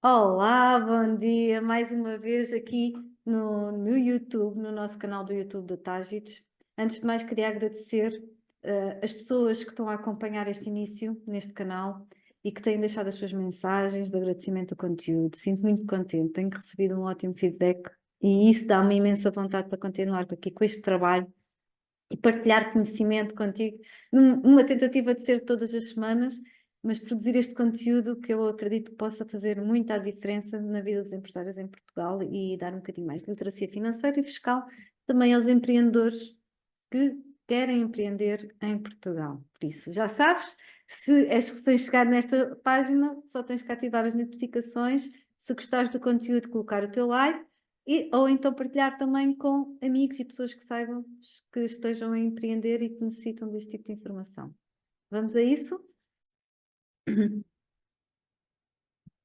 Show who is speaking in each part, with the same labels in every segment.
Speaker 1: Olá, bom dia, mais uma vez aqui no YouTube, no nosso canal do YouTube da Tágitos. Antes de mais, queria agradecer as pessoas que estão a acompanhar este início neste canal e que têm deixado as suas mensagens de agradecimento do conteúdo. Sinto muito contente, tenho recebido um ótimo feedback e isso dá-me imensa vontade para continuar aqui com este trabalho e partilhar conhecimento contigo, numa tentativa de ser todas as semanas, mas produzir este conteúdo que eu acredito que possa fazer muita diferença na vida dos empresários em Portugal e dar um bocadinho mais de literacia financeira e fiscal também aos empreendedores que querem empreender em Portugal. Por isso, já sabes, se és recém-chegado nesta página, só tens que ativar as notificações. Se gostares do conteúdo, colocar o teu like ou então partilhar também com amigos e pessoas que saibam que estejam a empreender e que necessitam deste tipo de informação. Vamos a isso?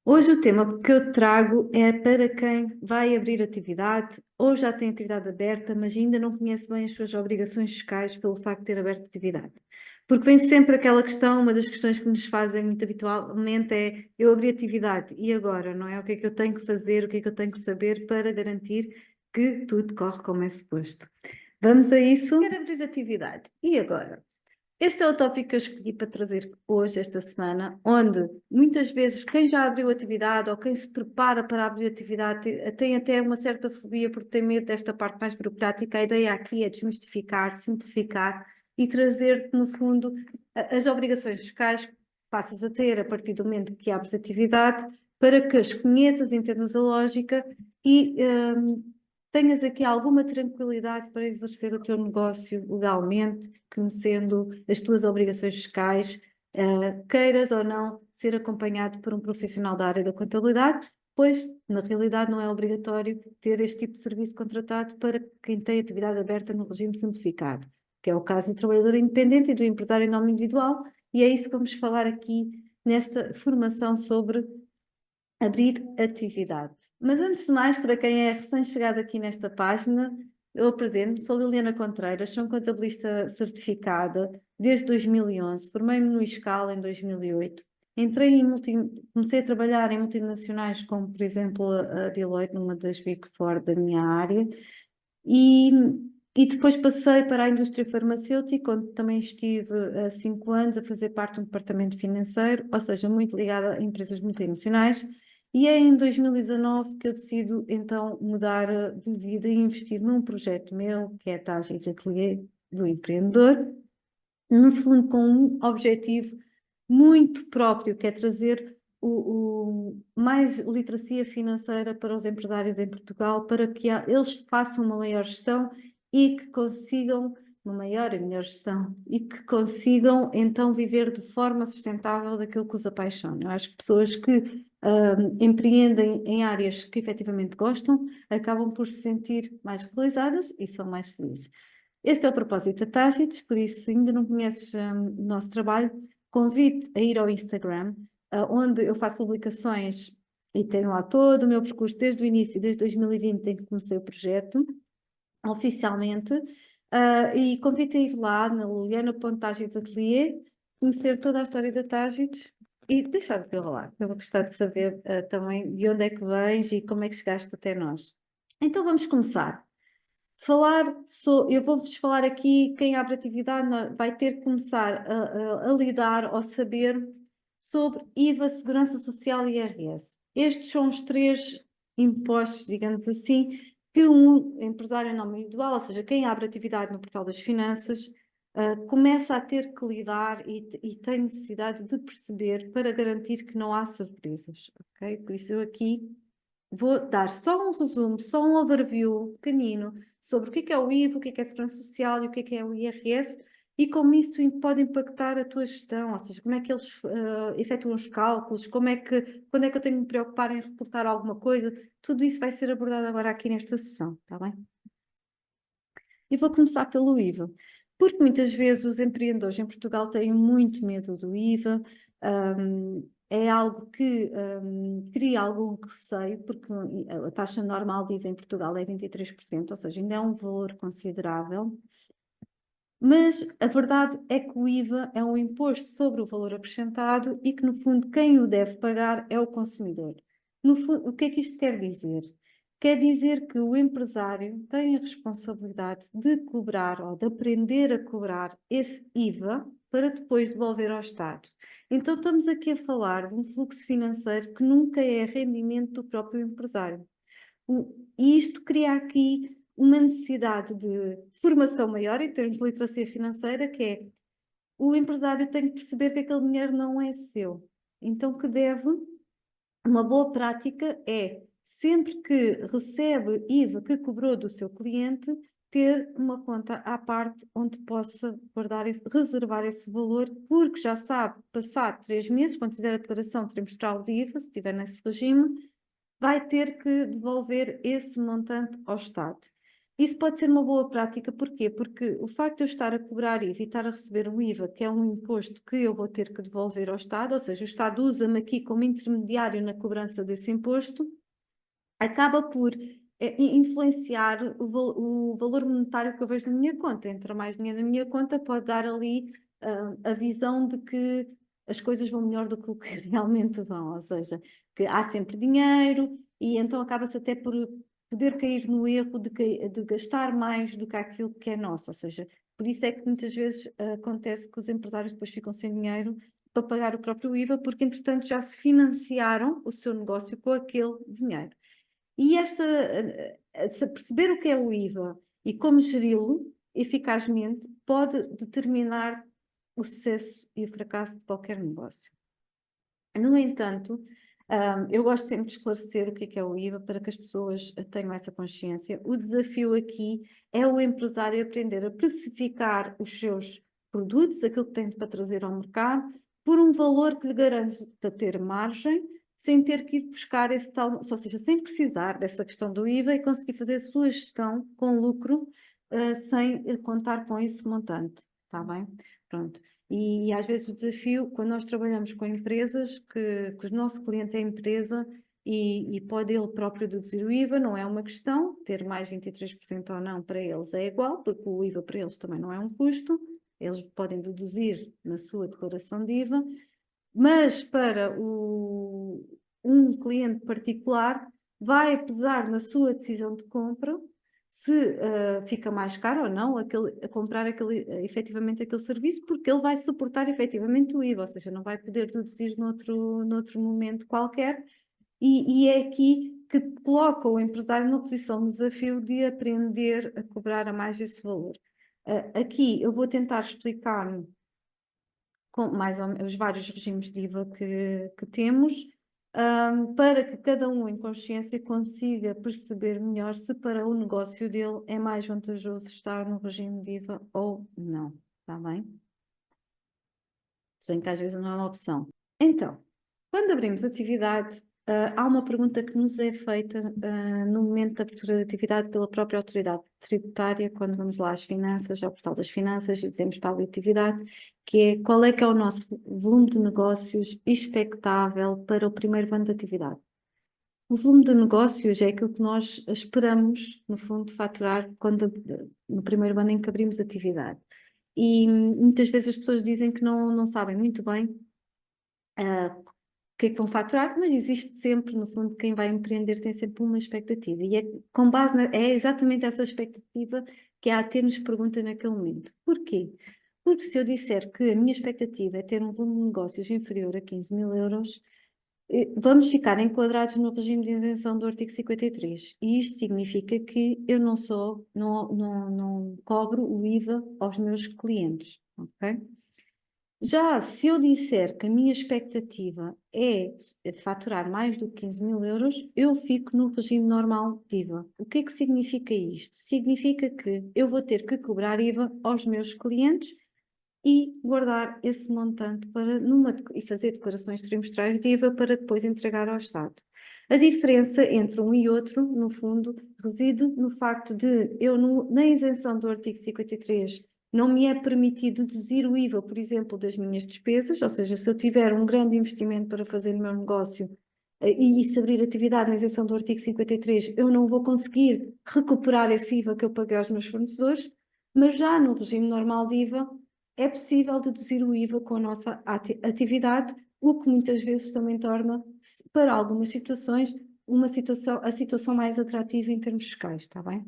Speaker 1: Hoje o tema que eu trago é para quem vai abrir atividade ou já tem atividade aberta, mas ainda não conhece bem as suas obrigações fiscais pelo facto de ter aberto atividade. Porque vem sempre aquela questão, uma das questões que nos fazem muito habitualmente é: eu abri atividade e agora, não é? O que é que eu tenho que fazer, o que é que eu tenho que saber para garantir que tudo corre como é suposto? Vamos a isso? Quero abrir atividade. E agora? Este é o tópico que eu escolhi para trazer hoje, esta semana, onde muitas vezes quem já abriu atividade ou quem se prepara para abrir atividade tem até uma certa fobia porque tem medo desta parte mais burocrática. A ideia aqui é desmistificar, simplificar e trazer-te, no fundo, as obrigações fiscais que passas a ter a partir do momento que abres atividade, para que as conheças, entendas a lógica e tenhas aqui alguma tranquilidade para exercer o teu negócio legalmente, conhecendo as tuas obrigações fiscais, queiras ou não ser acompanhado por um profissional da área da contabilidade, pois na realidade não é obrigatório ter este tipo de serviço contratado para quem tem atividade aberta no regime simplificado, que é o caso do trabalhador independente e do empresário em nome individual, e é isso que vamos falar aqui nesta formação sobre abrir atividade. Mas antes de mais, para quem é recém-chegado aqui nesta página, eu apresento-me, sou Liliana Contreiras, sou contabilista certificada desde 2011, formei-me no ISCAL em 2008, comecei a trabalhar em multinacionais como, por exemplo, a Deloitte, numa das Big Four da minha área, e, e depois passei para a indústria farmacêutica, onde também estive há 5 anos a fazer parte de um departamento financeiro, ou seja, muito ligada a empresas multinacionais. E é em 2019 que eu decido então mudar de vida e investir num projeto meu, que é a Tagens Atelier do Empreendedor, no fundo com um objetivo muito próprio, que é trazer mais literacia financeira para os empresários em Portugal, para que eles façam uma maior gestão e que consigam uma maior e melhor gestão e que consigam então viver de forma sustentável daquilo que os apaixona. Eu acho que pessoas que empreendem em áreas que efetivamente gostam acabam por se sentir mais realizadas e são mais felizes. Este é o propósito da Tágitos, por isso, se ainda não conheces o nosso trabalho, convido a ir ao Instagram, onde eu faço publicações e tenho lá todo o meu percurso desde o início, desde 2020, em que comecei o projeto, oficialmente, e convido a ir lá na Liliana.Tágitos Atelier, conhecer toda a história da Tágitos e deixar o teu relato. Eu vou gostar de saber também de onde é que vens e como é que chegaste até nós. Então vamos começar. Eu vou-vos falar aqui, quem abre atividade vai ter que começar a lidar ou saber sobre IVA, Segurança Social e IRS. Estes são os três impostos, digamos assim, que um empresário em nome individual, ou seja, quem abre atividade no Portal das Finanças, começa a ter que lidar e tem necessidade de perceber para garantir que não há surpresas, ok? Por isso eu aqui vou dar só um resumo, só um overview pequenino sobre o que é o IVA, o que é a Segurança Social e o que é o IRS e como isso pode impactar a tua gestão, ou seja, como é que eles efetuam os cálculos, quando é que eu tenho que me preocupar em reportar alguma coisa, tudo isso vai ser abordado agora aqui nesta sessão, está bem? E vou começar pelo IVA, porque muitas vezes os empreendedores em Portugal têm muito medo do IVA, é algo que cria algum receio, porque a taxa normal de IVA em Portugal é 23%, ou seja, ainda é um valor considerável. Mas a verdade é que o IVA é um imposto sobre o valor acrescentado e que, no fundo, quem o deve pagar é o consumidor. No fundo, o que é que isto quer dizer? Quer dizer que o empresário tem a responsabilidade de cobrar ou de aprender a cobrar esse IVA para depois devolver ao Estado. Então, estamos aqui a falar de um fluxo financeiro que nunca é rendimento do próprio empresário. E isto cria aqui uma necessidade de formação maior em termos de literacia financeira, que é o empresário tem que perceber que aquele dinheiro não é seu. Então, que deve, uma boa prática é, sempre que recebe IVA que cobrou do seu cliente, ter uma conta à parte onde possa guardar reservar esse valor, porque já sabe, passado 3 meses, quando fizer a declaração trimestral de IVA, se estiver nesse regime, vai ter que devolver esse montante ao Estado. Isso pode ser uma boa prática, porquê? Porque o facto de eu estar a cobrar IVA e estar a receber um IVA, que é um imposto que eu vou ter que devolver ao Estado, ou seja, o Estado usa-me aqui como intermediário na cobrança desse imposto, acaba por influenciar o valor monetário que eu vejo na minha conta. Entra mais dinheiro na minha conta, pode dar ali a visão de que as coisas vão melhor do que o que realmente vão, ou seja, que há sempre dinheiro e então acaba-se até por poder cair no erro de gastar mais do que aquilo que é nosso, ou seja, por isso é que muitas vezes acontece que os empresários depois ficam sem dinheiro para pagar o próprio IVA, porque entretanto já se financiaram o seu negócio com aquele dinheiro. E perceber o que é o IVA e como geri-lo eficazmente pode determinar o sucesso e o fracasso de qualquer negócio. No entanto, eu gosto sempre de esclarecer o que é o IVA para que as pessoas tenham essa consciência. O desafio aqui é o empresário aprender a precificar os seus produtos, aquilo que tem para trazer ao mercado, por um valor que lhe garanta ter margem, sem ter que ir buscar esse tal, ou seja, sem precisar dessa questão do IVA e conseguir fazer a sua gestão com lucro, sem contar com esse montante, está bem? Pronto. E às vezes o desafio, quando nós trabalhamos com empresas, que o nosso cliente é empresa e pode ele próprio deduzir o IVA, não é uma questão, ter mais 23% ou não para eles é igual, porque o IVA para eles também não é um custo, eles podem deduzir na sua declaração de IVA, mas para um cliente particular vai pesar na sua decisão de compra se fica mais caro ou não a comprar efetivamente aquele serviço, porque ele vai suportar efetivamente o IVA, ou seja, não vai poder deduzir noutro momento qualquer, e é aqui que coloca o empresário numa posição de desafio de aprender a cobrar a mais esse valor. Aqui eu vou tentar explicar com mais ou menos os vários regimes de IVA que temos, para que cada um em consciência consiga perceber melhor se para o negócio dele é mais vantajoso estar no regime de IVA ou não, está bem? Se bem que às vezes não é uma opção. Então, quando abrimos atividade, há uma pergunta que nos é feita no momento da abertura de atividade pela própria autoridade tributária, quando vamos lá às finanças, ao portal das finanças e dizemos para a atividade, que é qual é que é o nosso volume de negócios expectável para o primeiro ano de atividade. O volume de negócios é aquilo que nós esperamos, no fundo, faturar no primeiro ano em que abrimos atividade. E muitas vezes as pessoas dizem que não sabem muito bem o que é que vão faturar, mas existe sempre, no fundo, quem vai empreender tem sempre uma expectativa. E é com base é exatamente essa expectativa que a AT nos pergunta naquele momento. Porquê? Porque se eu disser que a minha expectativa é ter um volume de negócios inferior a 15 mil euros, vamos ficar enquadrados no regime de isenção do artigo 53. E isto significa que eu não cobro o IVA aos meus clientes, ok? Já se eu disser que a minha expectativa é faturar mais do que 15 mil euros, eu fico no regime normal de IVA. O que é que significa isto? Significa que eu vou ter que cobrar IVA aos meus clientes e guardar esse montante e fazer declarações trimestrais de IVA para depois entregar ao Estado. A diferença entre um e outro, no fundo, reside no facto de eu, na isenção do artigo 53, não me é permitido deduzir o IVA, por exemplo, das minhas despesas, ou seja, se eu tiver um grande investimento para fazer no meu negócio e se abrir atividade na isenção do artigo 53, eu não vou conseguir recuperar esse IVA que eu paguei aos meus fornecedores, mas já no regime normal de IVA, é possível deduzir o IVA com a nossa atividade, o que muitas vezes também torna, para algumas situações, a situação mais atrativa em termos fiscais, está bem?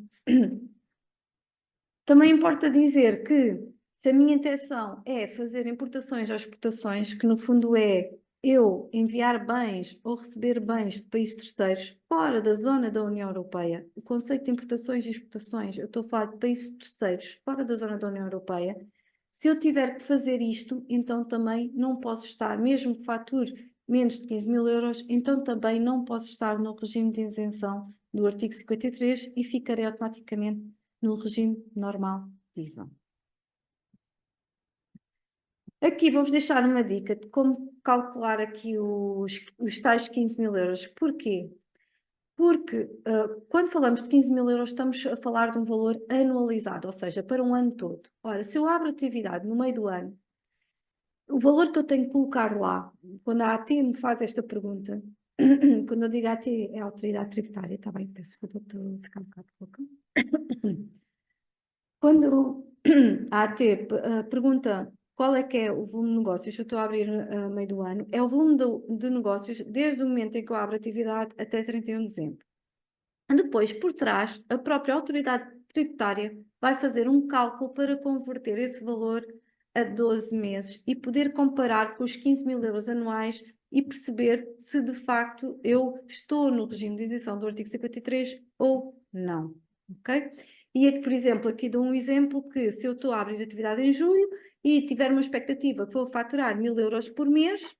Speaker 1: Também importa dizer que, se a minha intenção é fazer importações ou exportações, que no fundo é eu enviar bens ou receber bens de países terceiros fora da zona da União Europeia, o conceito de importações e exportações, eu estou a falar de países terceiros fora da zona da União Europeia, se eu tiver que fazer isto, então também não posso estar, mesmo que fature menos de 15.000 euros, então também não posso estar no regime de isenção do artigo 53 e ficarei automaticamente no regime normal de IVA. Aqui vou-vos deixar uma dica de como calcular aqui os tais 15.000 euros. Porquê? Porque quando falamos de 15.000 euros estamos a falar de um valor anualizado, ou seja, para um ano todo. Ora, se eu abro atividade no meio do ano, o valor que eu tenho que colocar lá, quando a AT me faz esta pergunta, quando eu digo AT é a autoridade tributária, está bem, peço desculpa, estou a ficar um bocado louca. Quando a AT pergunta qual é que é o volume de negócios, eu estou a abrir a meio do ano, é o volume de negócios desde o momento em que eu abro a atividade até 31 de dezembro. Depois, por trás, a própria autoridade tributária vai fazer um cálculo para converter esse valor a 12 meses e poder comparar com os 15.000 euros anuais e perceber se de facto eu estou no regime de isenção do artigo 53 ou não, ok? E aqui, por exemplo, aqui dou um exemplo que se eu estou a abrir atividade em julho e tiver uma expectativa que vou faturar 1.000 euros por mês,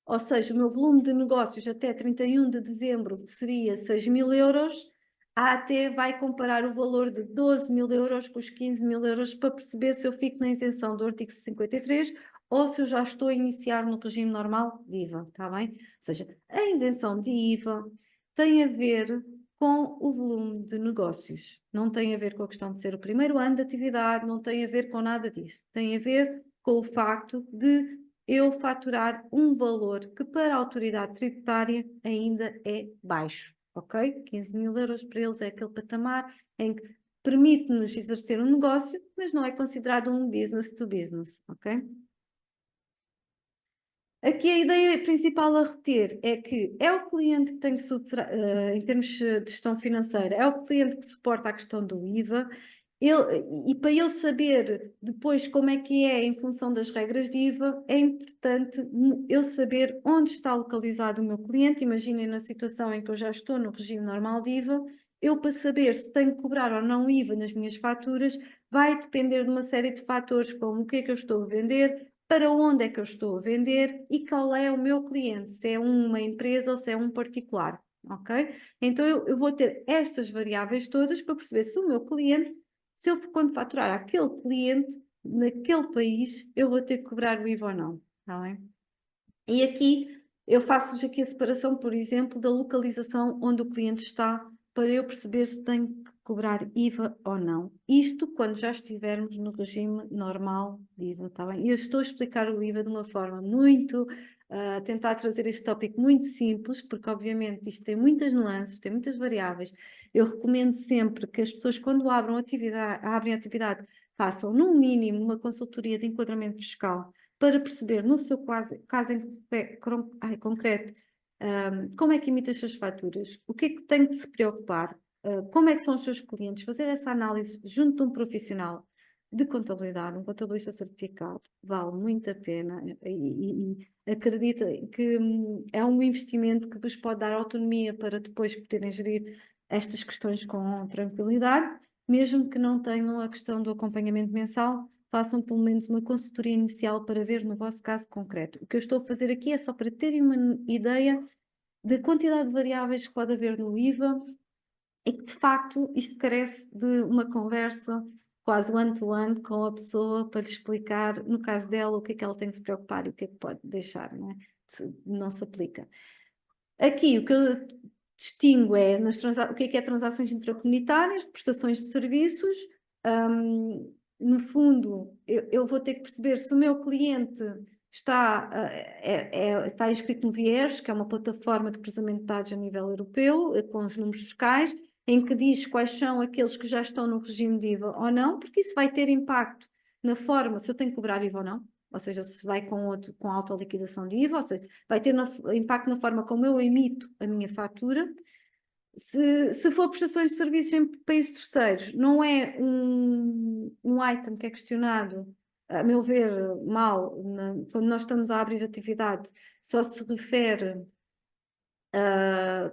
Speaker 1: ou seja, o meu volume de negócios até 31 de dezembro seria 6.000 euros, a AT vai comparar o valor de 12.000 euros com os 15.000 euros para perceber se eu fico na isenção do artigo 53 ou se eu já estou a iniciar no regime normal de IVA, está bem? Ou seja, a isenção de IVA tem a ver com o volume de negócios. Não tem a ver com a questão de ser o primeiro ano de atividade, não tem a ver com nada disso. Tem a ver com o facto de eu faturar um valor que para a autoridade tributária ainda é baixo, ok? 15.000 euros para eles é aquele patamar em que permite-nos exercer um negócio, mas não é considerado um business to business, ok? Aqui a ideia principal a reter é que é o cliente que tem que em termos de gestão financeira, é o cliente que suporta a questão do IVA, e para eu saber depois como é que é em função das regras de IVA, é importante eu saber onde está localizado o meu cliente. Imaginem na situação em que eu já estou no regime normal de IVA, eu para saber se tenho que cobrar ou não IVA nas minhas faturas, vai depender de uma série de fatores, como o que é que eu estou a vender, para onde é que eu estou a vender e qual é o meu cliente, se é uma empresa ou se é um particular, ok? Então eu vou ter estas variáveis todas para perceber se o meu cliente, se eu quando faturar aquele cliente naquele país, eu vou ter que cobrar o IVA ou não, está bem? E aqui eu faço-vos aqui a separação, por exemplo, da localização onde o cliente está, para eu perceber se tenho que cobrar IVA ou não. Isto quando já estivermos no regime normal de IVA, está bem? E eu estou a explicar o IVA de uma forma muito, a tentar trazer este tópico muito simples, porque obviamente isto tem muitas nuances, tem muitas variáveis. Eu recomendo sempre que as pessoas, quando abrem atividade, façam no mínimo uma consultoria de enquadramento fiscal, para perceber no seu caso em concreto, como é que emite as suas faturas, o que é que tem que se preocupar, como é que são os seus clientes, fazer essa análise junto de um profissional de contabilidade, um contabilista certificado, vale muito a pena e acredita que é um investimento que vos pode dar autonomia para depois poderem gerir estas questões com tranquilidade, mesmo que não tenham a questão do acompanhamento mensal, façam pelo menos uma consultoria inicial para ver no vosso caso concreto. O que eu estou a fazer aqui é só para terem uma ideia da quantidade de variáveis que pode haver no IVA e que, de facto, isto carece de uma conversa quase one-to-one com a pessoa para lhe explicar, no caso dela, o que é que ela tem que se preocupar e o que é que pode deixar, não é? Não se aplica. Aqui, o que eu distingo é o que é transações intracomunitárias, prestações de serviços. No fundo, eu vou ter que perceber se o meu cliente está inscrito no VIERS, que é uma plataforma de cruzamento de dados a nível europeu, com os números fiscais, em que diz quais são aqueles que já estão no regime de IVA ou não, porque isso vai ter impacto na forma se eu tenho que cobrar IVA ou não. ou seja, se vai com autoliquidação de IVA, ou seja, vai ter impacto na forma como eu emito a minha fatura. Se for prestações de serviços em países terceiros, não é um item que é questionado, a meu ver, mal, quando nós estamos a abrir atividade, só se refere,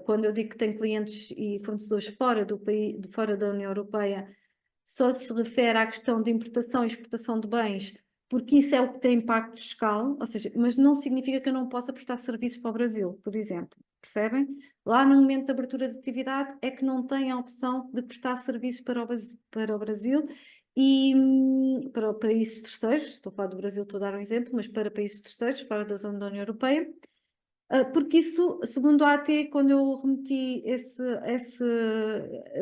Speaker 1: quando eu digo que tenho clientes e fornecedores fora do país, fora da União Europeia, só se refere à questão de importação e exportação de bens, porque isso é o que tem impacto fiscal, ou seja, mas não significa que eu não possa prestar serviços para o Brasil, por exemplo, percebem? Lá no momento de abertura de atividade é que não tem a opção de prestar serviços para o Brasil e para países terceiros, estou a falar do Brasil, estou a dar um exemplo, mas para países terceiros, fora da zona da União Europeia, porque isso, segundo a AT, quando eu remeti esse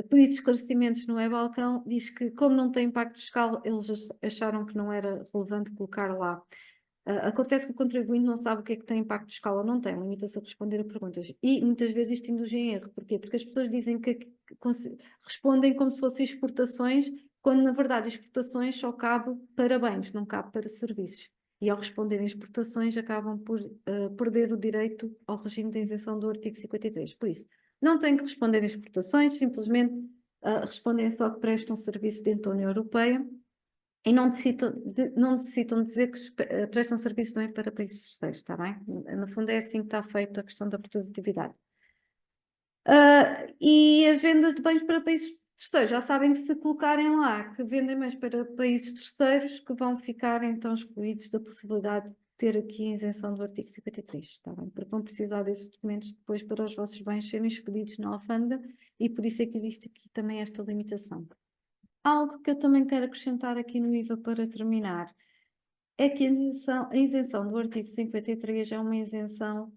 Speaker 1: pedido de esclarecimentos no e-Balcão, diz que, como não tem impacto fiscal, eles acharam que não era relevante colocar lá. Acontece que o contribuinte não sabe o que é que tem impacto fiscal ou não tem, limita-se a responder a perguntas. E muitas vezes isto induz em erro. Porquê? Porque as pessoas dizem que respondem como se fossem exportações, quando na verdade exportações só cabe para bens, não cabe para serviços. E ao responderem exportações acabam por perder o direito ao regime de isenção do artigo 53. Por isso, não têm que responder em exportações, simplesmente respondem só que prestam serviços dentro da União Europeia e não necessitam dizer que prestam serviços também para países terceiros, está bem? No fundo é assim que está feita a questão da produtividade. E as vendas de bens para países terceiros, já sabem que se colocarem lá que vendem bens para países terceiros, que vão ficar então excluídos da possibilidade de ter aqui a isenção do artigo 53, está bem? Porque vão precisar desses documentos depois para os vossos bens serem expedidos na alfândega e por isso é que existe aqui também esta limitação. Algo que eu também quero acrescentar aqui no IVA para terminar é que a isenção do artigo 53 é uma isenção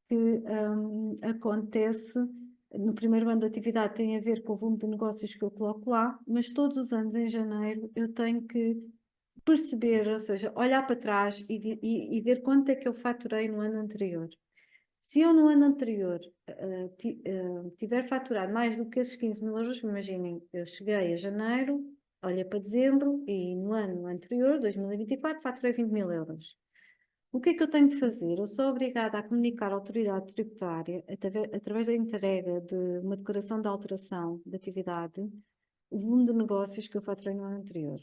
Speaker 1: que acontece no primeiro ano de atividade, tem a ver com o volume de negócios que eu coloco lá, mas todos os anos em janeiro eu tenho que perceber, ou seja, olhar para trás e ver quanto é que eu faturei no ano anterior. Se eu no ano anterior tiver faturado mais do que esses 15 mil euros, imaginem, eu cheguei a janeiro, olha para dezembro e no ano anterior, 2024, faturei 20 mil euros. O que é que eu tenho de fazer? Eu sou obrigada a comunicar à autoridade tributária, através da entrega de uma declaração de alteração de atividade, o volume de negócios que eu faturei no ano anterior.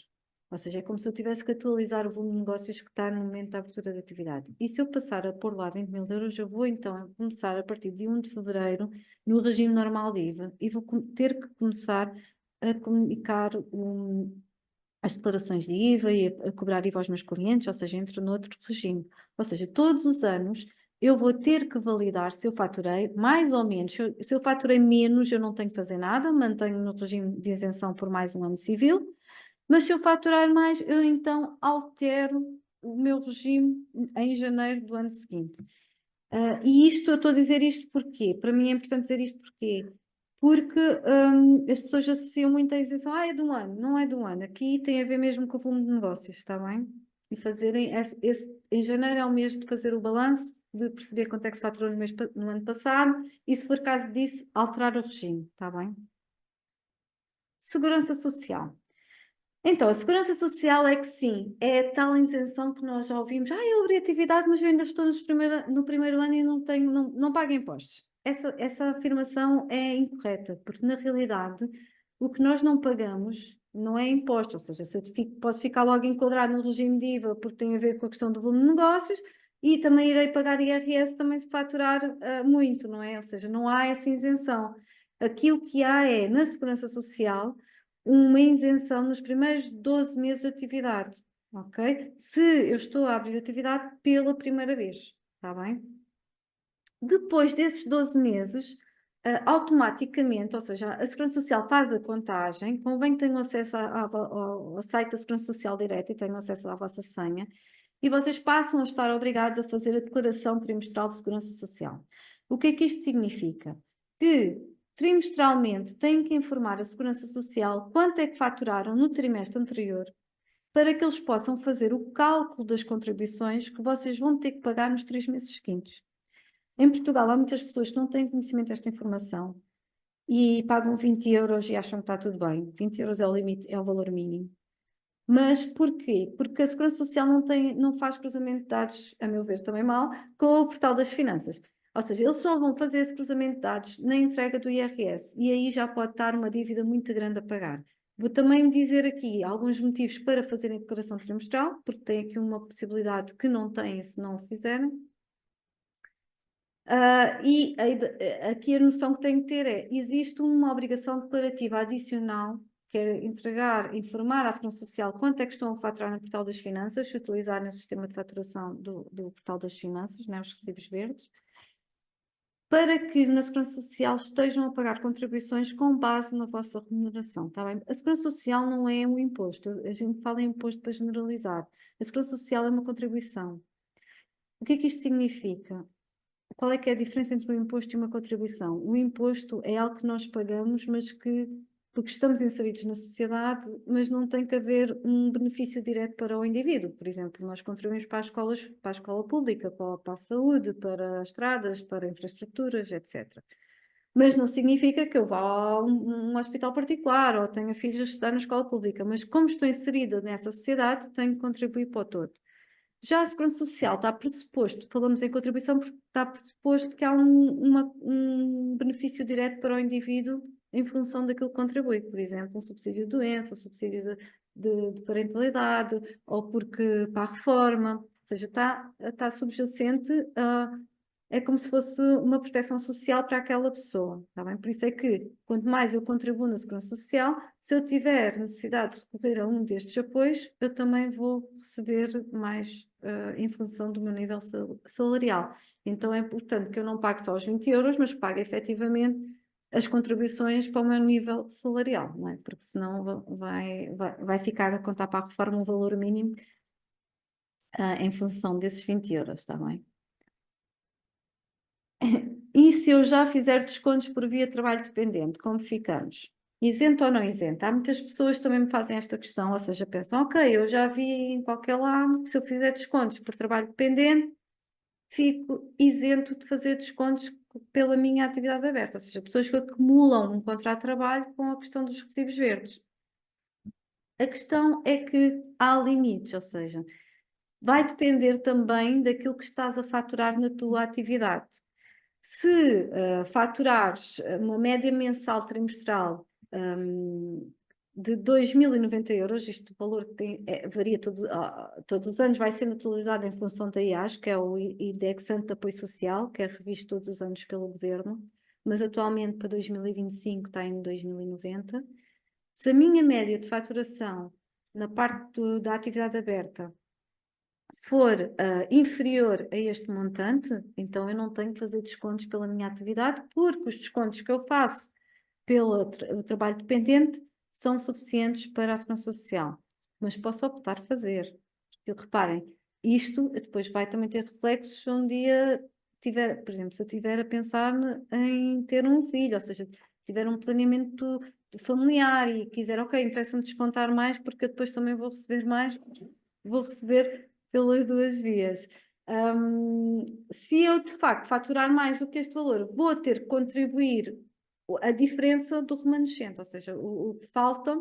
Speaker 1: Ou seja, é como se eu tivesse que atualizar o volume de negócios que está no momento da abertura da atividade. E se eu passar a pôr lá 20 mil euros, eu vou então começar a partir de 1 de fevereiro no regime normal de IVA e vou ter que começar a comunicar as declarações de IVA e a cobrar IVA aos meus clientes, ou seja, entro noutro regime. Ou seja, todos os anos eu vou ter que validar se eu faturei mais ou menos. Se eu faturei menos, eu não tenho que fazer nada, mantenho no regime de isenção por mais um ano civil. Mas se eu faturar mais, eu então altero o meu regime em janeiro do ano seguinte. E isto, eu estou a dizer isto porquê? Para mim é importante dizer isto porquê? Porque as pessoas associam muito a isenção, é de um ano, não é de um ano. Aqui tem a ver mesmo com o volume de negócios, está bem? E fazerem em janeiro é o mês de fazer o balanço, de perceber quanto é que se faturou no ano passado, e se for caso disso, alterar o regime, está bem? Segurança Social. Então, a segurança social é que sim, é a tal isenção que nós já ouvimos. Eu abri atividade, mas eu ainda estou no primeiro ano e não pago impostos. Essa afirmação é incorreta, porque na realidade o que nós não pagamos não é imposto, ou seja, se eu posso ficar logo enquadrado no regime de IVA porque tem a ver com a questão do volume de negócios e também irei pagar IRS também se faturar muito, não é? Ou seja, não há essa isenção. Aqui o que há é, na segurança social, uma isenção nos primeiros 12 meses de atividade, ok? Se eu estou a abrir atividade pela primeira vez, está bem? Depois desses 12 meses, automaticamente, ou seja, a Segurança Social faz a contagem, convém que tenham acesso ao site da Segurança Social direta e tenham acesso à vossa senha, e vocês passam a estar obrigados a fazer a declaração trimestral de Segurança Social. O que é que isto significa? Que trimestralmente têm que informar a Segurança Social quanto é que faturaram no trimestre anterior, para que eles possam fazer o cálculo das contribuições que vocês vão ter que pagar nos 3 meses seguintes. Em Portugal há muitas pessoas que não têm conhecimento desta informação e pagam 20 euros e acham que está tudo bem. 20 euros é o limite, é o valor mínimo. Mas porquê? Porque a Segurança Social não faz cruzamento de dados, a meu ver também mal, com o Portal das Finanças. Ou seja, eles só vão fazer esse cruzamento de dados na entrega do IRS e aí já pode estar uma dívida muito grande a pagar. Vou também dizer aqui alguns motivos para fazerem a declaração trimestral, porque tem aqui uma possibilidade que não têm se não o fizerem. Aqui a noção que tenho que ter é, existe uma obrigação declarativa adicional, que é informar à Segurança Social quanto é que estão a faturar no Portal das Finanças, se utilizarem o sistema de faturação do Portal das Finanças, né, os recibos verdes, para que na Segurança Social estejam a pagar contribuições com base na vossa remuneração, está bem? A Segurança Social não é um imposto, a gente fala em imposto para generalizar. A Segurança Social é uma contribuição. O que é que isto significa? Qual é que é a diferença entre um imposto e uma contribuição? O imposto é algo que nós pagamos, mas porque estamos inseridos na sociedade, mas não tem que haver um benefício direto para o indivíduo. Por exemplo, nós contribuímos para para a escola pública, para a saúde, para as estradas, para infraestruturas, etc. Mas não significa que eu vá a um hospital particular ou tenha filhos a estudar na escola pública, mas como estou inserida nessa sociedade, tenho que contribuir para o todo. Já a Segurança Social está pressuposto, falamos em contribuição, porque está pressuposto que há um benefício direto para o indivíduo em função daquilo que contribui. Por exemplo, um subsídio de doença, um subsídio de parentalidade, ou porque para a reforma. Ou seja, está subjacente a é como se fosse uma proteção social para aquela pessoa, está bem? Por isso é que, quanto mais eu contribuo na Segurança Social, se eu tiver necessidade de recorrer a um destes apoios, eu também vou receber mais em função do meu nível salarial. Então é importante que eu não pague só os 20 euros, mas pague efetivamente as contribuições para o meu nível salarial, não é? Porque senão vai ficar a contar para a reforma um valor mínimo em função desses 20 euros, está bem? E se eu já fizer descontos por via trabalho dependente, como ficamos? Isento ou não isento? Há muitas pessoas que também me fazem esta questão, ou seja, pensam, ok, eu já vi em qualquer lado que se eu fizer descontos por trabalho dependente, fico isento de fazer descontos pela minha atividade aberta, ou seja, pessoas que acumulam um contrato de trabalho com a questão dos recibos verdes. A questão é que há limites, ou seja, vai depender também daquilo que estás a faturar na tua atividade. Se faturares uma média mensal trimestral de 2.090 euros, este valor varia todos os anos, vai sendo atualizado em função da IAS, que é o Indexante de Apoio Social, que é revisto todos os anos pelo Governo, mas atualmente para 2025 está em 2.090. Se a minha média de faturação na parte da atividade aberta for inferior a este montante, então eu não tenho que fazer descontos pela minha atividade, porque os descontos que eu faço pelo trabalho dependente são suficientes para a Segurança Social. Mas posso optar por fazer. Porque, reparem, isto depois vai também ter reflexos se um dia tiver, por exemplo, se eu estiver a pensar em ter um filho, ou seja, tiver um planeamento familiar e quiser, ok, interessa-me descontar mais porque eu depois também vou receber mais, vou receber pelas duas vias. Se eu de facto faturar mais do que este valor, vou ter que contribuir a diferença do remanescente, ou seja, o que falta,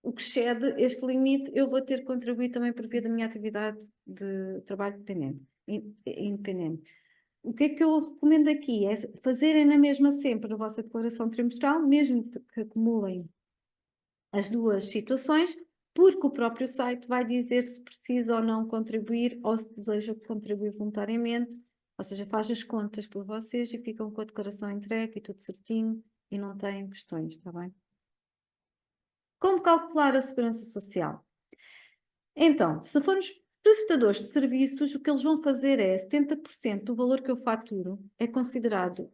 Speaker 1: o que excede este limite, eu vou ter que contribuir também por via da minha atividade de trabalho independente. O que é que eu recomendo aqui? É fazerem na mesma sempre a vossa declaração trimestral, mesmo que acumulem as duas situações, porque o próprio site vai dizer se precisa ou não contribuir ou se deseja contribuir voluntariamente, ou seja, faz as contas por vocês e ficam com a declaração entregue e tudo certinho e não têm questões, está bem? Como calcular a segurança social? Então, se formos prestadores de serviços, o que eles vão fazer é 70% do valor que eu faturo é considerado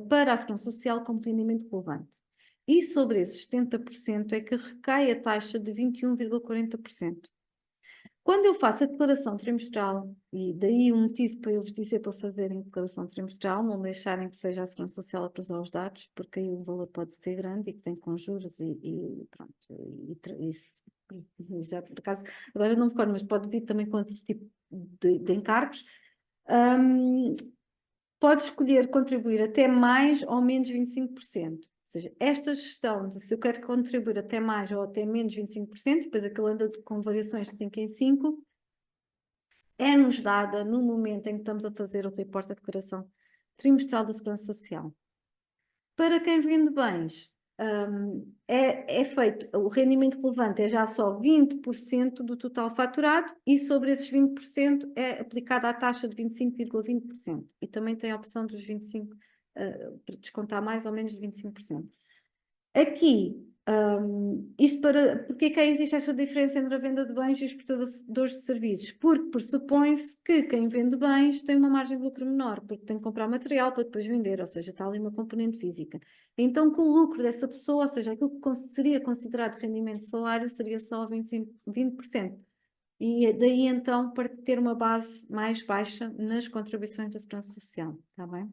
Speaker 1: para a segurança social como rendimento relevante. E sobre esses 70% é que recai a taxa de 21,40%. Quando eu faço a declaração trimestral, e daí o motivo para eu vos dizer para fazerem declaração trimestral, não deixarem que seja a Segurança Social a cruzar os dados, porque aí o valor pode ser grande e que vem com juros e pronto. E já por acaso, agora não me recordo, mas pode vir também com outro tipo de encargos. Pode escolher contribuir até mais ou menos 25%. Ou seja, esta gestão de se eu quero contribuir até mais ou até menos 25%, depois aquilo anda com variações de 5 em 5, é-nos dada no momento em que estamos a fazer o reporte da declaração trimestral da Segurança Social. Para quem vende bens, é feito, o rendimento relevante é já só 20% do total faturado e sobre esses 20% é aplicada a taxa de 25,20%. E também tem a opção dos 25%, para descontar mais ou menos de 25%. Aqui, isto porque é que existe esta diferença entre a venda de bens e os prestadores de serviços? Porque pressupõe-se que quem vende bens tem uma margem de lucro menor, porque tem que comprar material para depois vender, ou seja, está ali uma componente física. Então, com o lucro dessa pessoa, ou seja, aquilo que seria considerado rendimento de salário, seria só 20%. E daí, então, para ter uma base mais baixa nas contribuições da Segurança Social, está bem?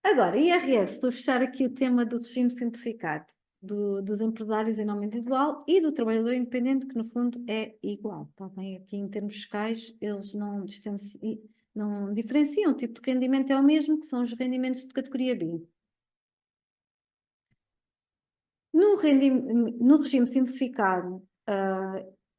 Speaker 1: Agora, IRS, para fechar aqui o tema do regime simplificado dos empresários em nome individual e do trabalhador independente, que no fundo é igual, está bem? Aqui em termos fiscais, eles não diferenciam, o tipo de rendimento é o mesmo, que são os rendimentos de categoria B. No regime simplificado,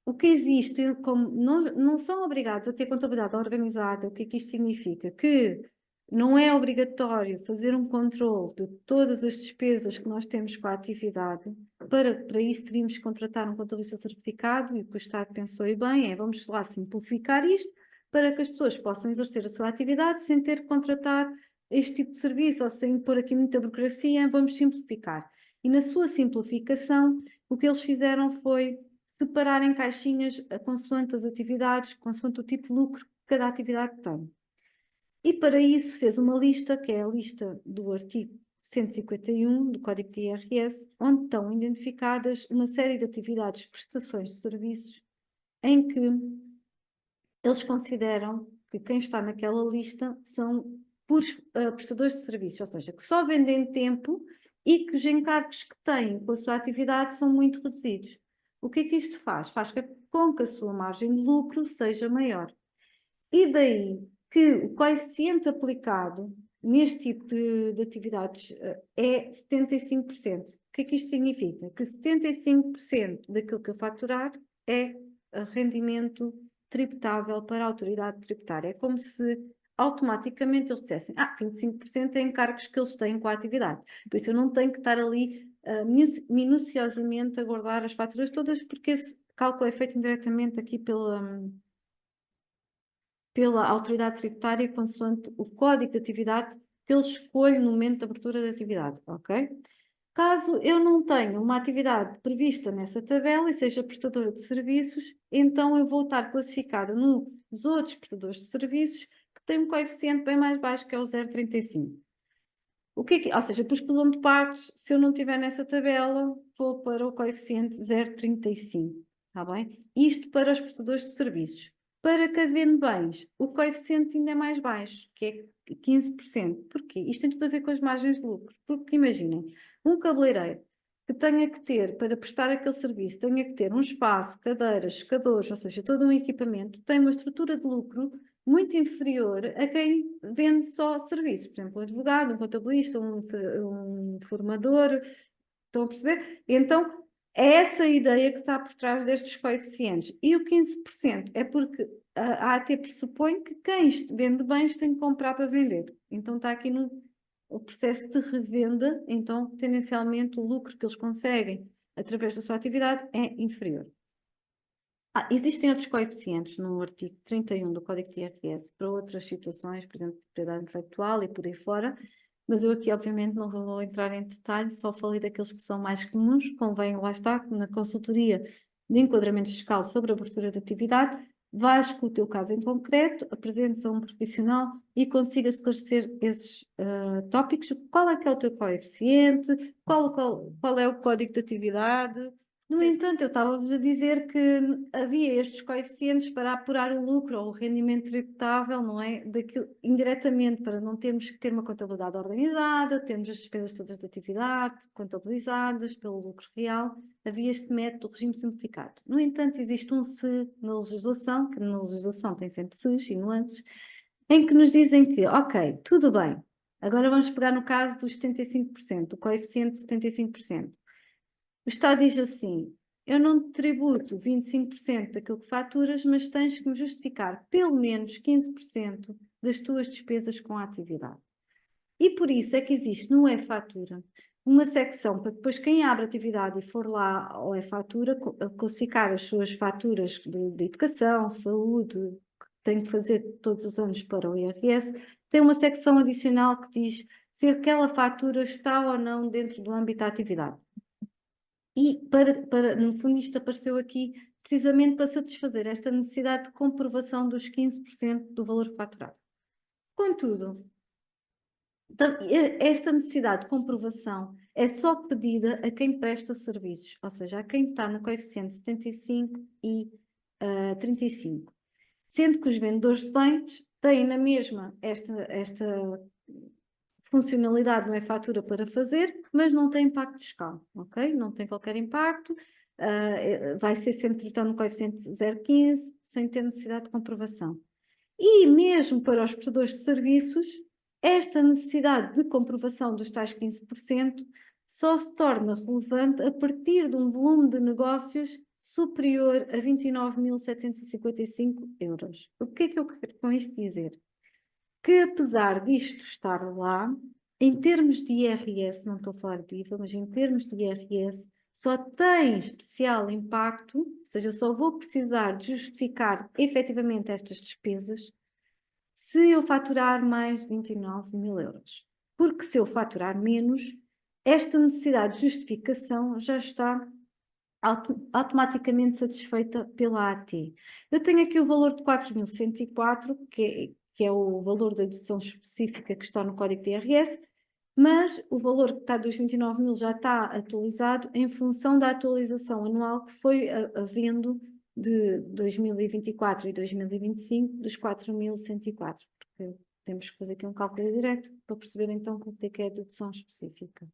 Speaker 1: o que existe, como não são obrigados a ter contabilidade organizada, o que é que isto significa? Que não é obrigatório fazer um controle de todas as despesas que nós temos com a atividade. Para isso teríamos que contratar um contabilista certificado, e o que o Estado pensou e bem é, vamos lá simplificar isto para que as pessoas possam exercer a sua atividade sem ter que contratar este tipo de serviço ou sem pôr aqui muita burocracia, vamos simplificar. E na sua simplificação, o que eles fizeram foi separar em caixinhas consoante as atividades, consoante o tipo de lucro que cada atividade tem. E para isso fez uma lista, que é a lista do artigo 151 do Código de IRS, onde estão identificadas uma série de atividades, prestações de serviços, em que eles consideram que quem está naquela lista são puros prestadores de serviços, ou seja, que só vendem tempo e que os encargos que têm com a sua atividade são muito reduzidos. O que é que isto faz? Faz com que a sua margem de lucro seja maior. E daí que o coeficiente aplicado neste tipo de atividades é 75%. O que é que isto significa? Que 75% daquilo que eu faturar é rendimento tributável para a autoridade tributária. É como se automaticamente eles dissessem, 25% é encargos que eles têm com a atividade. Por isso eu não tenho que estar ali minuciosamente a guardar as faturas todas, porque esse cálculo é feito indiretamente aqui pela autoridade tributária, consoante o código de atividade que ele escolhe no momento da abertura da atividade, ok? Caso eu não tenha uma atividade prevista nessa tabela e seja prestadora de serviços, então eu vou estar classificada nos outros prestadores de serviços que têm um coeficiente bem mais baixo, que é o 0,35. Ou seja, por exclusão de partes, se eu não estiver nessa tabela, vou para o coeficiente 0,35, está bem? Isto para os prestadores de serviços. Para quem vende bens, o coeficiente ainda é mais baixo, que é 15%. Porquê? Isto tem tudo a ver com as margens de lucro. Porque imaginem, um cabeleireiro que tenha que ter, para prestar aquele serviço, tenha que ter um espaço, cadeiras, secadores, ou seja, todo um equipamento, tem uma estrutura de lucro muito inferior a quem vende só serviços. Por exemplo, um advogado, um contabilista, um formador. Estão a perceber? Então, é essa a ideia que está por trás destes coeficientes. E o 15% é porque a AT pressupõe que quem vende bens tem que comprar para vender. Então, está aqui no o processo de revenda, então, tendencialmente, o lucro que eles conseguem através da sua atividade é inferior. Existem outros coeficientes no artigo 31 do Código de IRS para outras situações, por exemplo, propriedade intelectual e por aí fora, mas eu aqui obviamente não vou entrar em detalhe, só falei daqueles que são mais comuns. Convém, lá está, na consultoria de enquadramento fiscal sobre a abertura de atividade, vais com o teu caso em concreto, apresentes a um profissional e consigas esclarecer esses tópicos. Qual é que é o teu coeficiente, qual é o código de atividade. No entanto, eu estava-vos a dizer que havia estes coeficientes para apurar o lucro ou o rendimento tributável, não é? Indiretamente, para não termos que ter uma contabilidade organizada, termos as despesas todas de atividade contabilizadas pelo lucro real, havia este método, regime simplificado. No entanto, existe um se na legislação, que na legislação tem sempre se's e nuances, em que nos dizem que, ok, tudo bem, Agora vamos pegar no caso dos 75%, o coeficiente de 75%. O Estado diz assim: eu não te tributo 25% daquilo que faturas, mas tens que me justificar pelo menos 15% das tuas despesas com a atividade. E por isso é que existe no e-fatura uma secção para depois quem abre atividade e for lá ao e-fatura classificar as suas faturas de educação, saúde, que tem que fazer todos os anos para o IRS, tem uma secção adicional que diz se aquela fatura está ou não dentro do âmbito da atividade. E, no fundo, isto apareceu aqui precisamente para satisfazer esta necessidade de comprovação dos 15% do valor faturado. Contudo, esta necessidade de comprovação é só pedida a quem presta serviços, ou seja, a quem está no coeficiente 75 e 35. Sendo que os vendedores de bens têm na mesma esta funcionalidade, não é fatura para fazer, mas não tem impacto fiscal, ok? Não tem qualquer impacto, vai ser sempre tratado no coeficiente 0,15, sem ter necessidade de comprovação. E mesmo para os prestadores de serviços, esta necessidade de comprovação dos tais 15% só se torna relevante a partir de um volume de negócios superior a 29.755 euros. O que é que eu quero com isto dizer? Que apesar disto estar lá, em termos de IRS, não estou a falar de IVA, mas em termos de IRS, só tem especial impacto, ou seja, só vou precisar de justificar efetivamente estas despesas se eu faturar mais de 29.000 euros. Porque se eu faturar menos, esta necessidade de justificação já está automaticamente satisfeita pela AT. Eu tenho aqui o valor de 4.104, que é o valor da dedução específica que está no código de IRS, mas o valor que está dos 29.000 já está atualizado em função da atualização anual que foi havendo de 2024 e 2025 dos 4.104, porque temos que fazer aqui um cálculo direto para perceber então quanto é que é a dedução específica.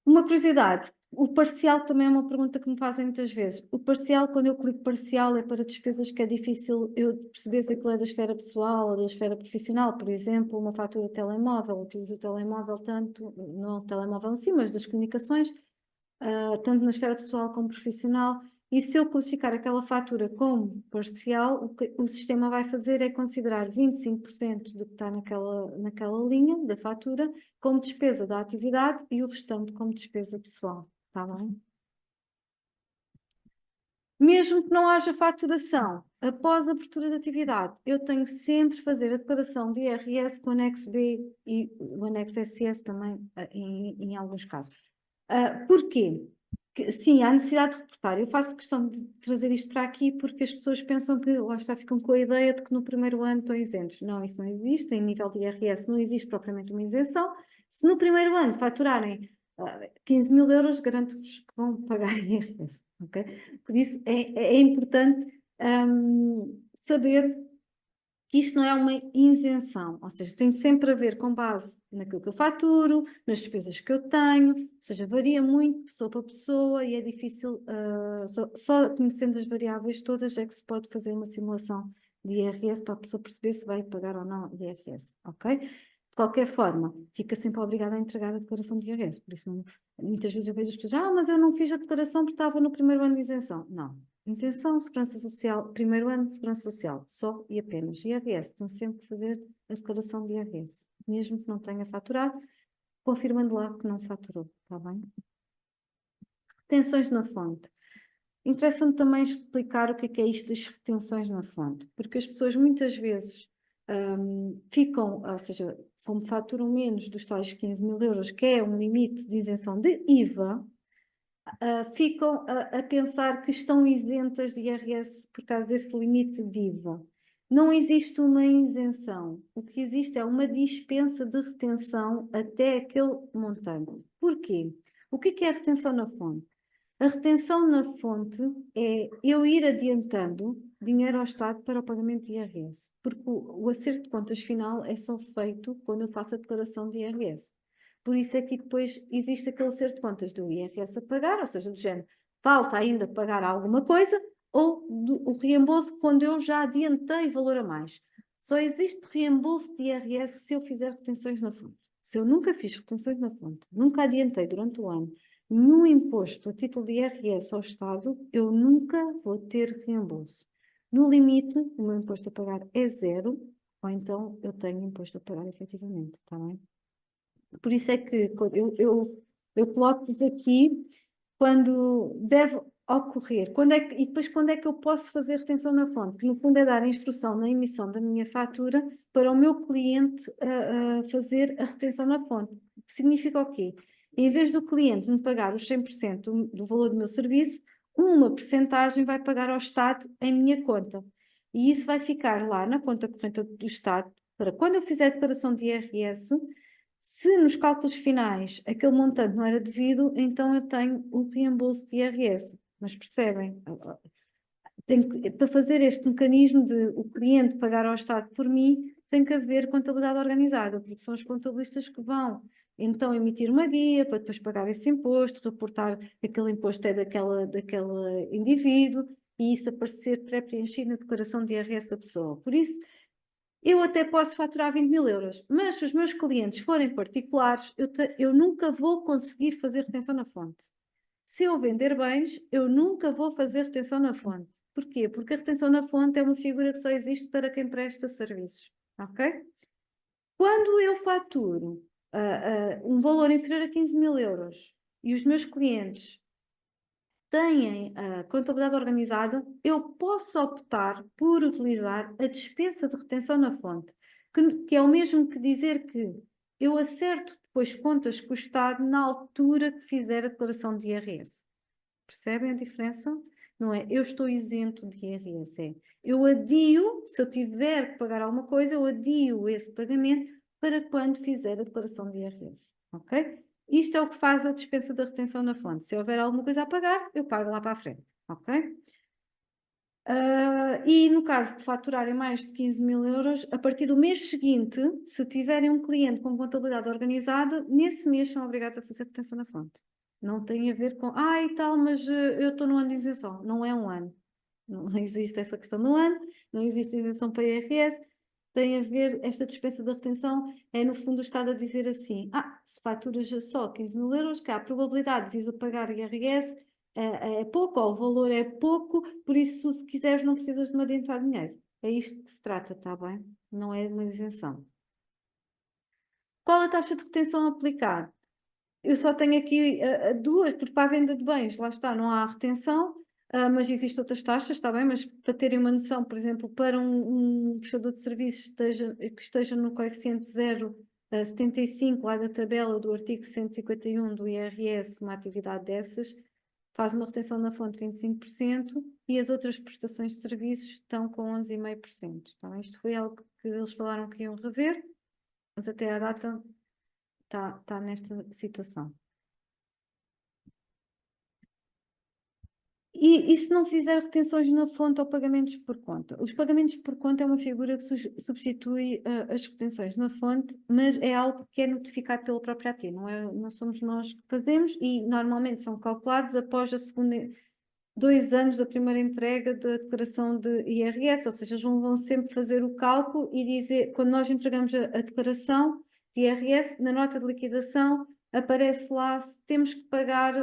Speaker 1: Uma curiosidade, o parcial também é uma pergunta que me fazem muitas vezes. O parcial, quando eu clico parcial, é para despesas que é difícil eu perceber se aquilo é da esfera pessoal ou da esfera profissional. Por exemplo, uma fatura de telemóvel, eu utilizo o telemóvel tanto, não o telemóvel em si, mas das comunicações, tanto na esfera pessoal como profissional. E se eu classificar aquela fatura como parcial, o que o sistema vai fazer é considerar 25% do que está naquela linha da fatura como despesa da atividade e o restante como despesa pessoal. Está bem? Mesmo que não haja faturação, após a abertura da atividade, eu tenho sempre que fazer a declaração de IRS com o anexo B e o anexo SS também, em alguns casos. Porquê? Sim, há necessidade de reportar. Eu faço questão de trazer isto para aqui porque as pessoas pensam que, lá está, ficam com a ideia de que no primeiro ano estão isentos. Não, isso não existe. Em nível de IRS não existe propriamente uma isenção. Se no primeiro ano faturarem 15.000 euros, garanto-vos que vão pagar IRS. Okay? Por isso é importante saber que isto não é uma isenção, ou seja, tem sempre a ver com base naquilo que eu faturo, nas despesas que eu tenho, ou seja, varia muito pessoa para pessoa e é difícil, só conhecendo as variáveis todas é que se pode fazer uma simulação de IRS para a pessoa perceber se vai pagar ou não IRS, ok? De qualquer forma, fica sempre obrigada a entregar a declaração de IRS, por isso muitas vezes eu vejo as pessoas, mas eu não fiz a declaração porque estava no primeiro ano de isenção. Não. Isenção, segurança social, primeiro ano de segurança social, só e apenas. IRS, tem sempre que fazer a declaração de IRS, mesmo que não tenha faturado, confirmando lá que não faturou, está bem? Retenções na fonte. Interessa-me também explicar o que é isto das retenções na fonte, porque as pessoas muitas vezes ficam, ou seja, como faturam menos dos tais 15.000 euros, que é um limite de isenção de IVA, ficam a pensar que estão isentas de IRS por causa desse limite de IVA. Não existe uma isenção. O que existe é uma dispensa de retenção até aquele montante. Porquê? O que é a retenção na fonte? A retenção na fonte é eu ir adiantando dinheiro ao Estado para o pagamento de IRS, porque o acerto de contas final é só feito quando eu faço a declaração de IRS. Por isso é que depois existe aquele acerto de contas do IRS a pagar, ou seja, do género, falta ainda pagar alguma coisa, ou o reembolso quando eu já adiantei valor a mais. Só existe reembolso de IRS se eu fizer retenções na fonte. Se eu nunca fiz retenções na fonte, nunca adiantei durante o ano nenhum imposto a título de IRS ao Estado, eu nunca vou ter reembolso. No limite, o meu imposto a pagar é zero, ou então eu tenho imposto a pagar efetivamente, está bem? Por isso é que eu coloco-vos aqui quando deve ocorrer, e depois quando é que eu posso fazer retenção na fonte, que no fundo é dar a instrução na emissão da minha fatura para o meu cliente fazer a retenção na fonte. Que significa o quê? Em vez do cliente me pagar os 100% do valor do meu serviço, uma percentagem vai pagar ao Estado em minha conta. E isso vai ficar lá na conta corrente do Estado, para quando eu fizer a declaração de IRS, se nos cálculos finais aquele montante não era devido, então eu tenho o reembolso de IRS. Mas percebem? Para fazer este mecanismo de o cliente pagar ao Estado por mim, tem que haver contabilidade organizada, porque são os contabilistas que vão então emitir uma guia para depois pagar esse imposto, reportar que aquele imposto é daquele indivíduo e isso aparecer pré-preenchido na declaração de IRS da pessoa. Por isso, eu até posso faturar 20 mil euros, mas se os meus clientes forem particulares, eu nunca vou conseguir fazer retenção na fonte. Se eu vender bens, eu nunca vou fazer retenção na fonte. Porquê? Porque a retenção na fonte é uma figura que só existe para quem presta serviços. Ok? Quando eu faturo um valor inferior a 15 mil euros e os meus clientes têm a contabilidade organizada, eu posso optar por utilizar a despesa de retenção na fonte, que é o mesmo que dizer que eu acerto depois contas com o Estado na altura que fizer a declaração de IRS. Percebem a diferença? Não é eu estou isento de IRS, é eu adio, se eu tiver que pagar alguma coisa, eu adio esse pagamento para quando fizer a declaração de IRS, ok? Isto é o que faz a dispensa da retenção na fonte. Se houver alguma coisa a pagar, eu pago lá para a frente, ok? E no caso de faturarem mais de 15 mil euros, a partir do mês seguinte, se tiverem um cliente com contabilidade organizada, nesse mês são obrigados a fazer retenção na fonte. Não tem a ver com, e tal, mas eu estou no ano de isenção. Não é um ano. Não existe essa questão no ano, não existe isenção para IRS. Tem a ver, esta dispensa da retenção é no fundo o Estado a dizer assim, se faturas só 15 mil euros, que há a probabilidade de vires a pagar IRS é pouco, ou o valor é pouco, por isso, se quiseres, não precisas de me adiantar dinheiro. É isto que se trata, está bem? Não é uma isenção. Qual a taxa de retenção a aplicar? Eu só tenho aqui duas, porque para a venda de bens, lá está, não há retenção, mas existem outras taxas, está bem? Mas para terem uma noção, por exemplo, para um prestador de serviços que esteja no coeficiente 0,75 lá da tabela do artigo 151 do IRS, uma atividade dessas, faz uma retenção na fonte de 25% e as outras prestações de serviços estão com 11,5%. Tá? Isto foi algo que eles falaram que iam rever, mas até à data está nesta situação. E se não fizer retenções na fonte ou pagamentos por conta? Os pagamentos por conta é uma figura que substitui as retenções na fonte, mas é algo que é notificado pelo próprio AT, não somos nós que fazemos e normalmente são calculados após a segunda, 2 anos da primeira entrega da declaração de IRS, ou seja, eles vão sempre fazer o cálculo e dizer, quando nós entregamos a declaração de IRS, na nota de liquidação, aparece lá se temos que pagar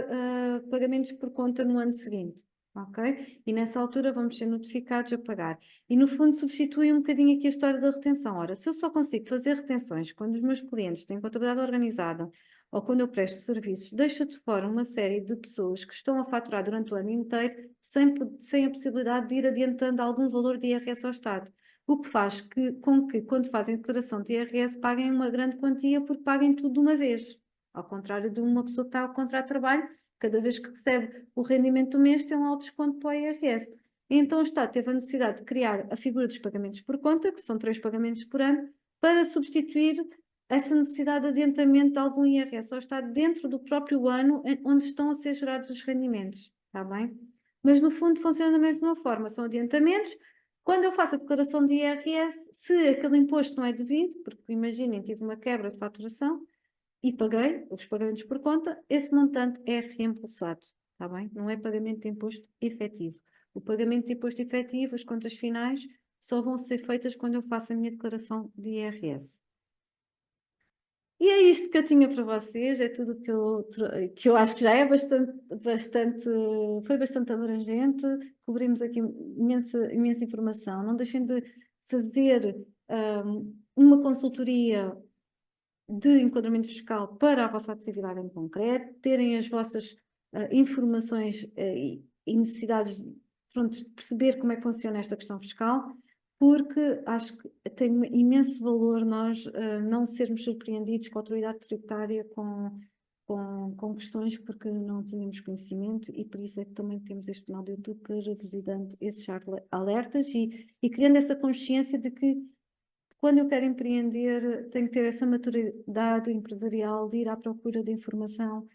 Speaker 1: pagamentos por conta no ano seguinte, ok? E nessa altura vamos ser notificados a pagar. E no fundo substitui um bocadinho aqui a história da retenção. Ora, se eu só consigo fazer retenções quando os meus clientes têm contabilidade organizada ou quando eu presto serviços, deixa de fora uma série de pessoas que estão a faturar durante o ano inteiro sem a possibilidade de ir adiantando algum valor de IRS ao Estado. O que faz com que, quando fazem declaração de IRS, paguem uma grande quantia porque paguem tudo de uma vez. Ao contrário de uma pessoa que está ao contrato de trabalho, cada vez que recebe o rendimento do mês, tem lá o desconto para o IRS. Então o Estado teve a necessidade de criar a figura dos pagamentos por conta, que são 3 pagamentos por ano, para substituir essa necessidade de adiantamento de algum IRS ao Estado dentro do próprio ano onde estão a ser gerados os rendimentos, está bem? Mas no fundo funciona da mesma forma, são adiantamentos. Quando eu faço a declaração de IRS, se aquele imposto não é devido, porque imaginem, tive uma quebra de faturação e paguei os pagamentos por conta, esse montante é reembolsado, está bem? Não é pagamento de imposto efetivo. O pagamento de imposto efetivo, as contas finais, só vão ser feitas quando eu faço a minha declaração de IRS. E é isto que eu tinha para vocês, é tudo que eu acho que já é foi bastante abrangente, cobrimos aqui imensa informação. Não deixem de fazer uma consultoria de enquadramento fiscal para a vossa atividade em concreto, terem as vossas informações e necessidades, pronto, de perceber como é que funciona esta questão fiscal, porque acho que tem imenso valor nós não sermos surpreendidos com a autoridade tributária com questões porque não tínhamos conhecimento e por isso é que também temos este canal do YouTube para vos ir dando esses alertas e criando essa consciência de que quando eu quero empreender, tenho que ter essa maturidade empresarial de ir à procura de informação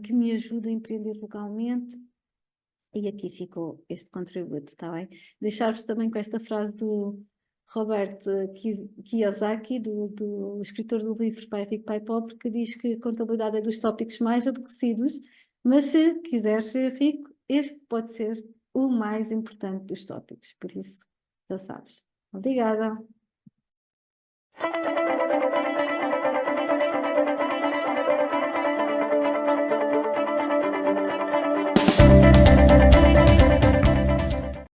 Speaker 1: que me ajude a empreender legalmente. E aqui ficou este contributo, está bem? Deixar-vos também com esta frase do Robert Kiyosaki, do escritor do livro Pai Rico, Pai Pobre, que diz que a contabilidade é dos tópicos mais aborrecidos, mas se quiseres ser rico, este pode ser o mais importante dos tópicos. Por isso, já sabes. Obrigada.